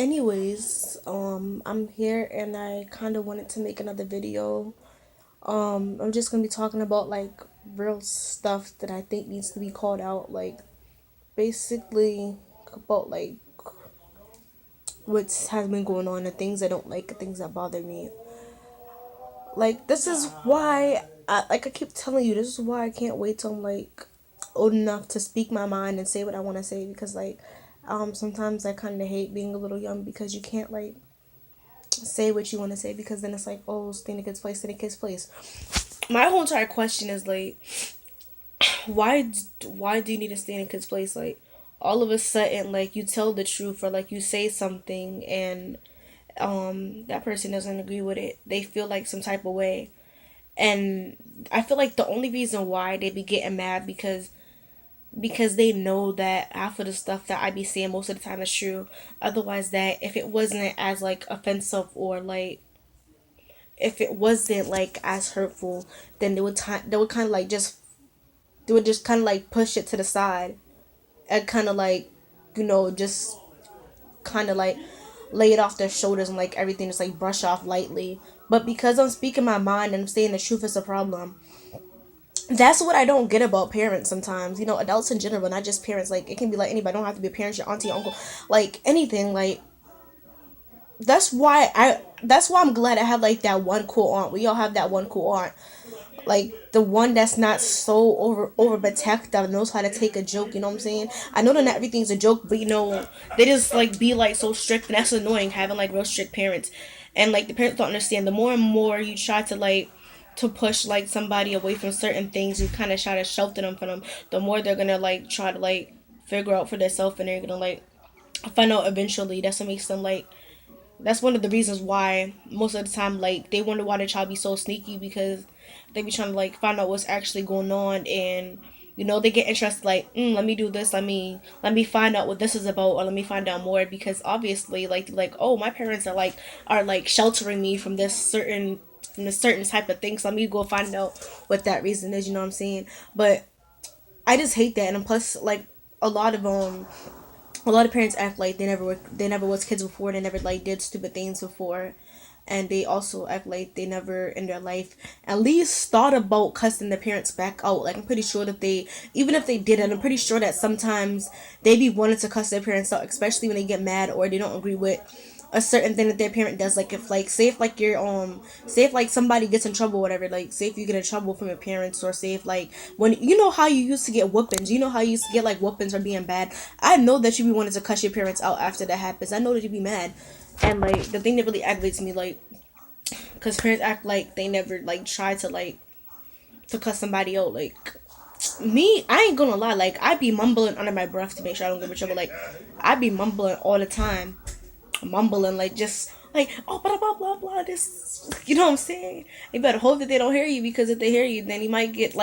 Anyways, I'm here and I kind of wanted to make another video. I'm just gonna be talking about like real stuff that I think needs to be called out, like basically about like what has been going on, the things I don't like, the things that bother me. Like this is why I keep telling you, this is why I can't wait till I'm like old enough to speak my mind and say what I want to say because sometimes I kind of hate being a little young because you can't like say what you want to say because then it's like, oh, stay in a kid's place, stay in a kid's place. My whole entire question is like, why do you need to stay in a kid's place? Like, all of a sudden, like you tell the truth or like you say something and that person doesn't agree with it. They feel like some type of way, and I feel like the only reason why they be getting mad because they know that half of the stuff that I be saying most of the time is true. Otherwise, that if it wasn't as like offensive or like if it wasn't like as hurtful, then they would kind of like just they would just kind of like push it to the side and kind of like just kind of like lay it off their shoulders and like everything just like brush off lightly. But because I'm speaking my mind and I'm saying the truth is a problem, that's what I don't get about parents sometimes. Adults in general, not just parents. Like it can be like anybody. Don't have to be a parent, your auntie, uncle, like anything. Like that's why I'm glad I have like that one cool aunt. We all have that one cool aunt, like the one that's not so overprotective, knows how to take a joke. You know what I'm saying? I know that not everything's a joke, but they just like be like so strict, and that's annoying having like real strict parents, and like the parents don't understand. The more and more you try to like to push like somebody away from certain things, you kind of try to shelter them from them. The more they're gonna like try to like figure out for themselves, and they're gonna like find out eventually. That's what makes them like that's one of the reasons why most of the time like they wonder why their child be so sneaky because they be trying to like find out what's actually going on, and they get interested like let me do this, let me find out what this is about, or let me find out more because obviously like oh, my parents are like sheltering me from this certain type of thing, so let me go find out what that reason is. You know what I'm saying? But I just hate that, and plus like a lot of a lot of parents act like they never was kids before, they never like did stupid things before, and they also act like they never in their life at least thought about cussing their parents back out. Like I'm pretty sure that they, even if they didn't, I'm pretty sure that sometimes they be wanting to cuss their parents out, especially when they get mad or they don't agree with a certain thing that their parent does. Like if like say if like you're say if like somebody gets in trouble or whatever, like say if you get in trouble from your parents, or say if like when how you used to get whoopings, how you used to get like whoopings for being bad. I know that you be wanting to cuss your parents out after that happens. I know that you be mad. And like the thing that really aggravates me, like because parents act like they never like try to like to cuss somebody out. Like me, I ain't gonna lie, like I be mumbling under my breath to make sure I don't get in trouble. Like I be mumbling all the time, mumbling like just like oh blah blah blah blah this, you know what I'm saying? You better hope that they don't hear you, because if they hear you, then you might get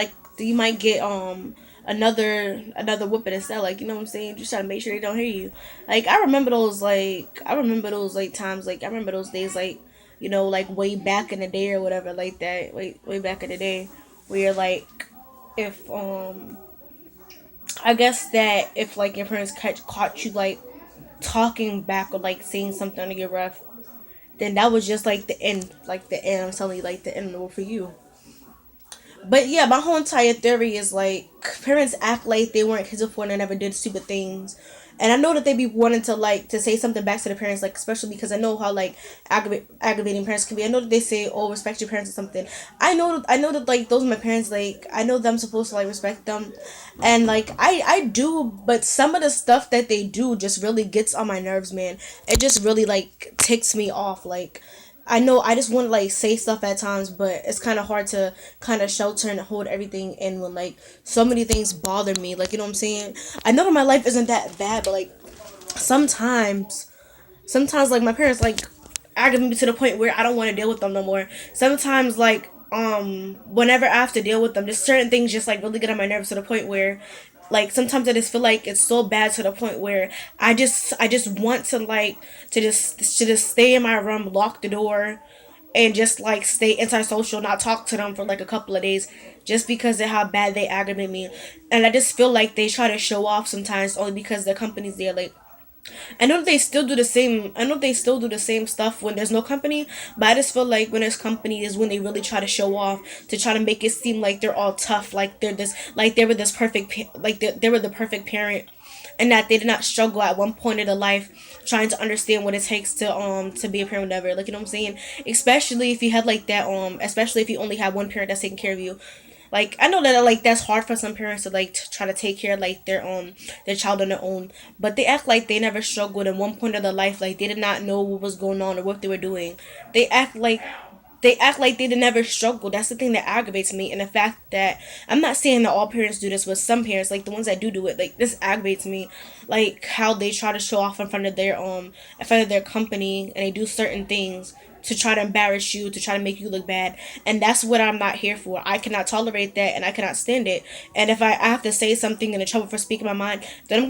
another whooping instead. Like, you know what I'm saying? Just try to make sure they don't hear you. Like I remember those like times, like I remember those days, like like way back in the day or whatever, like that, way back in the day, where like if I guess that if like your parents caught you like talking back or like saying something under your breath, then that was just like the end. Like the end. I'm telling you, like the end of the world for you. But yeah, my whole entire theory is like parents act like they weren't kids before and they never did stupid things. And I know that they be wanting to like to say something back to the parents, like especially because I know how like aggravating parents can be. I know that they say, "Oh, respect your parents" or something. I know that like those are my parents. Like I know that I'm supposed to like respect them, and like I do. But some of the stuff that they do just really gets on my nerves, man. It just really like ticks me off. Like I know I just want to like say stuff at times, but it's kind of hard to kind of shelter and hold everything in when like so many things bother me. Like, you know what I'm saying? I know that my life isn't that bad, but like sometimes, sometimes like my parents like aggravate me to the point where I don't want to deal with them no more. Sometimes like whenever I have to deal with them, just certain things just like really get on my nerves to the point where like sometimes I just feel like it's so bad to the point where I just want to like to just stay in my room, lock the door, and just like stay antisocial, not talk to them for like a couple of days, just because of how bad they aggravate me. And I just feel like they try to show off sometimes only because their company's there. Like I know they still do the same. I know they still do the same stuff when there's no company, but I just feel like when there's company is when they really try to show off to try to make it seem like they're all tough, like they're this, like they were this perfect, like they were the perfect parent, and that they did not struggle at one point in their life trying to understand what it takes to be a parent, whatever. Like, you know what I'm saying? Especially if you had like that, especially if you only have one parent that's taking care of you. Like, I know that like that's hard for some parents to like try to take care of like their child on their own, but they act like they never struggled in one point of their life, like they did not know what was going on or what they were doing. They act like they never struggled. That's the thing that aggravates me, and the fact that I'm not saying that all parents do this, but some parents, like the ones that do it, like this aggravates me. Like how they try to show off in front of their company, and they do certain things to try to embarrass you, to try to make you look bad, and that's what I'm not here for. I cannot tolerate that, and I cannot stand it. And if I have to say something in the trouble for speaking my mind, then I'm